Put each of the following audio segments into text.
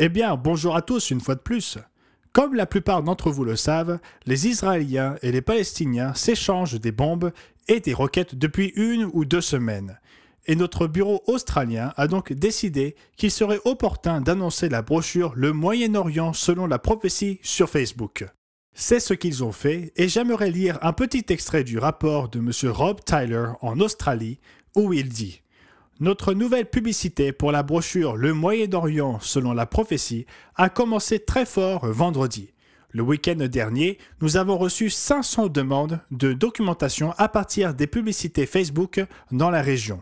Eh bien, bonjour à tous une fois de plus. Comme la plupart d'entre vous le savent, les Israéliens et les Palestiniens s'échangent des bombes et des roquettes depuis 1 ou 2 semaines. Et notre bureau australien a donc décidé qu'il serait opportun d'annoncer la brochure Le Moyen-Orient selon la prophétie sur Facebook. C'est ce qu'ils ont fait et j'aimerais lire un petit extrait du rapport de M. Rob Tyler en Australie où il dit « Notre nouvelle publicité pour la brochure Le Moyen-Orient selon la prophétie a commencé très fort vendredi. Le week-end dernier, nous avons reçu 500 demandes de documentation à partir des publicités Facebook dans la région.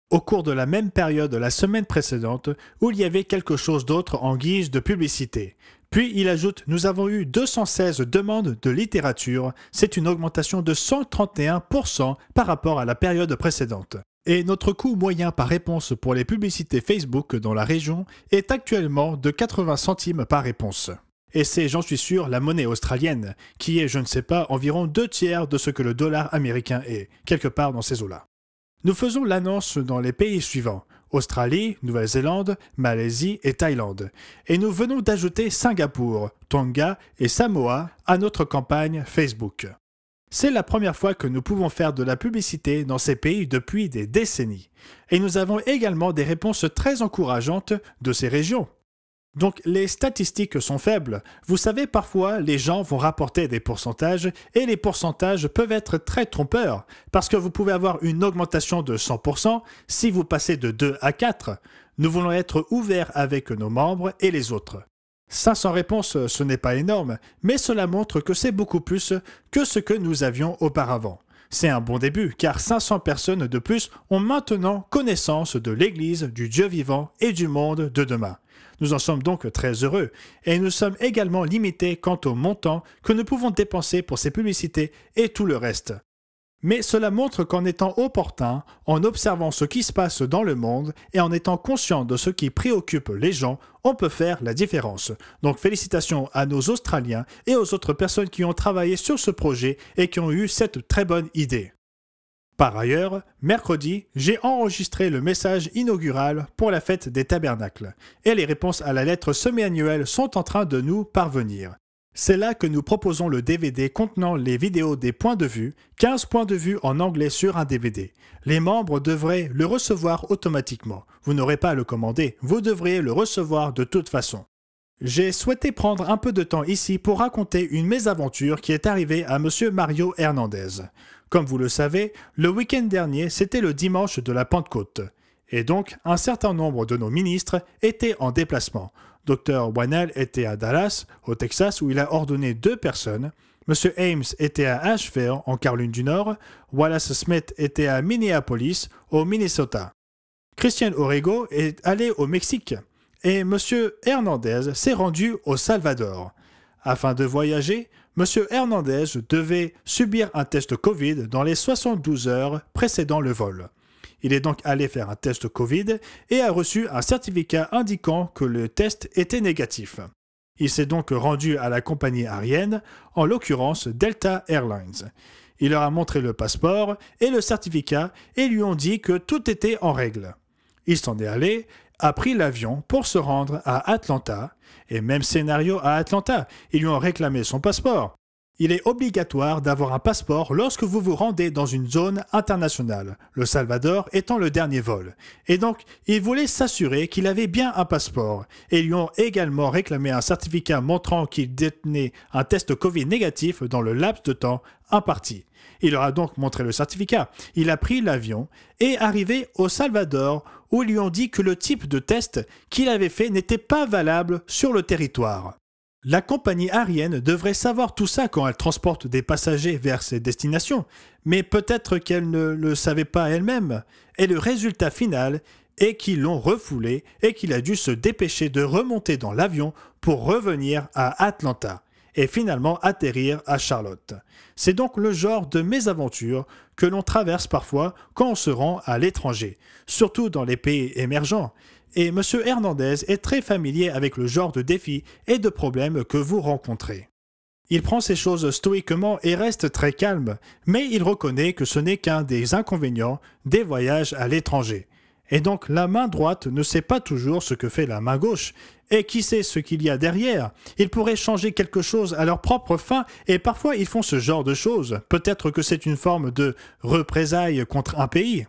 Au cours de la même période la semaine précédente, où il y avait quelque chose d'autre en guise de publicité. Puis il ajoute « Nous avons eu 216 demandes de littérature, c'est une augmentation de 131% par rapport à la période précédente. Et notre coût moyen par réponse pour les publicités Facebook dans la région est actuellement de 80 centimes par réponse. Et c'est, j'en suis sûr, la monnaie australienne, qui est, je ne sais pas, environ 2/3 de ce que le dollar américain est, quelque part dans ces eaux-là. Nous faisons l'annonce dans les pays suivants, Australie, Nouvelle-Zélande, Malaisie et Thaïlande. Et nous venons d'ajouter Singapour, Tonga et Samoa à notre campagne Facebook. C'est la première fois que nous pouvons faire de la publicité dans ces pays depuis des décennies. Et nous avons également des réponses très encourageantes de ces régions. Donc les statistiques sont faibles. Vous savez, parfois, les gens vont rapporter des pourcentages et les pourcentages peuvent être très trompeurs parce que vous pouvez avoir une augmentation de 100% si vous passez de 2 à 4. Nous voulons être ouverts avec nos membres et les autres. 500 réponses, ce n'est pas énorme, mais cela montre que c'est beaucoup plus que ce que nous avions auparavant. C'est un bon début, car 500 personnes de plus ont maintenant connaissance de l'Église, du Dieu vivant et du monde de demain. Nous en sommes donc très heureux, et nous sommes également limités quant au montant que nous pouvons dépenser pour ces publicités et tout le reste. Mais cela montre qu'en étant opportun, en observant ce qui se passe dans le monde et en étant conscient de ce qui préoccupe les gens, on peut faire la différence. Donc félicitations à nos Australiens et aux autres personnes qui ont travaillé sur ce projet et qui ont eu cette très bonne idée. Par ailleurs, mercredi, j'ai enregistré le message inaugural pour la fête des tabernacles et les réponses à la lettre semi-annuelle sont en train de nous parvenir. C'est là que nous proposons le DVD contenant les vidéos des points de vue, 15 points de vue en anglais sur un DVD. Les membres devraient le recevoir automatiquement. Vous n'aurez pas à le commander, vous devriez le recevoir de toute façon. J'ai souhaité prendre un peu de temps ici pour raconter une mésaventure qui est arrivée à M. Mario Hernandez. Comme vous le savez, le week-end dernier, c'était le dimanche de la Pentecôte. Et donc, un certain nombre de nos ministres étaient en déplacement. Dr. Wannell était à Dallas, au Texas, où il a ordonné 2 personnes. M. Ames était à Asheville, en Caroline du Nord. Wallace Smith était à Minneapolis, au Minnesota. Christian Orrego est allé au Mexique. Et M. Hernandez s'est rendu au Salvador. Afin de voyager, M. Hernandez devait subir un test Covid dans les 72 heures précédant le vol. Il est donc allé faire un test Covid et a reçu un certificat indiquant que le test était négatif. Il s'est donc rendu à la compagnie aérienne, en l'occurrence Delta Airlines. Il leur a montré le passeport et le certificat et lui ont dit que tout était en règle. Il s'en est allé, a pris l'avion pour se rendre à Atlanta, et même scénario à Atlanta, ils lui ont réclamé son passeport. Il est obligatoire d'avoir un passeport lorsque vous vous rendez dans une zone internationale, le Salvador étant le dernier vol. Et donc, ils voulaient s'assurer qu'il avait bien un passeport, et lui ont également réclamé un certificat montrant qu'il détenait un test Covid négatif dans le laps de temps imparti. Il leur a donc montré le certificat. Il a pris l'avion et arrivé au Salvador où ils lui ont dit que le type de test qu'il avait fait n'était pas valable sur le territoire. La compagnie aérienne devrait savoir tout ça quand elle transporte des passagers vers ses destinations, mais peut-être qu'elle ne le savait pas elle-même. Et le résultat final est qu'ils l'ont refoulé et qu'il a dû se dépêcher de remonter dans l'avion pour revenir à Atlanta et finalement atterrir à Charlotte. C'est donc le genre de mésaventure que l'on traverse parfois quand on se rend à l'étranger, surtout dans les pays émergents. Et M. Hernandez est très familier avec le genre de défis et de problèmes que vous rencontrez. Il prend ces choses stoïquement et reste très calme, mais il reconnaît que ce n'est qu'un des inconvénients des voyages à l'étranger. Et donc la main droite ne sait pas toujours ce que fait la main gauche. Et qui sait ce qu'il y a derrière? Ils pourraient changer quelque chose à leur propre fin et parfois ils font ce genre de choses. Peut-être que c'est une forme de représailles contre un pays.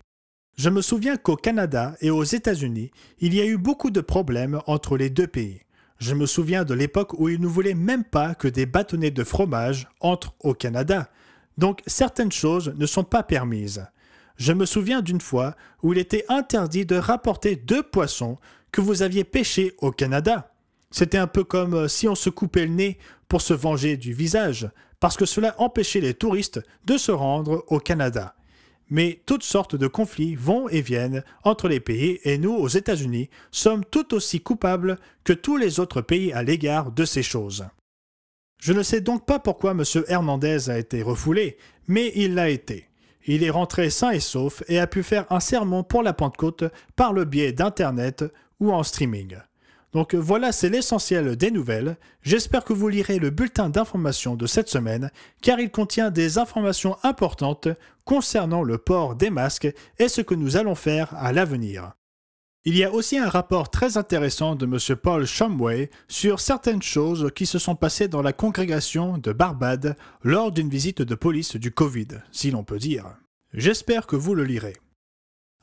Je me souviens qu'au Canada et aux États-Unis, il y a eu beaucoup de problèmes entre les deux pays. Je me souviens de l'époque où ils ne voulaient même pas que des bâtonnets de fromage entrent au Canada. Donc certaines choses ne sont pas permises. Je me souviens d'une fois où il était interdit de rapporter 2 poissons que vous aviez pêchés au Canada. C'était un peu comme si on se coupait le nez pour se venger du visage, parce que cela empêchait les touristes de se rendre au Canada. Mais toutes sortes de conflits vont et viennent entre les pays et nous, aux États-Unis, sommes tout aussi coupables que tous les autres pays à l'égard de ces choses. Je ne sais donc pas pourquoi M. Hernandez a été refoulé, mais il l'a été. Il est rentré sain et sauf et a pu faire un sermon pour la Pentecôte par le biais d'Internet ou en streaming. Donc voilà, c'est l'essentiel des nouvelles. J'espère que vous lirez le bulletin d'information de cette semaine, car il contient des informations importantes concernant le port des masques et ce que nous allons faire à l'avenir. Il y a aussi un rapport très intéressant de M. Paul Shumway sur certaines choses qui se sont passées dans la congrégation de Barbade lors d'une visite de police du Covid, si l'on peut dire. J'espère que vous le lirez.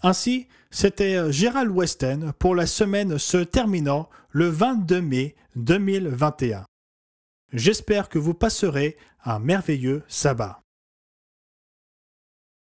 Ainsi, c'était Gérald Westen pour la semaine se terminant le 22 mai 2021. J'espère que vous passerez un merveilleux sabbat.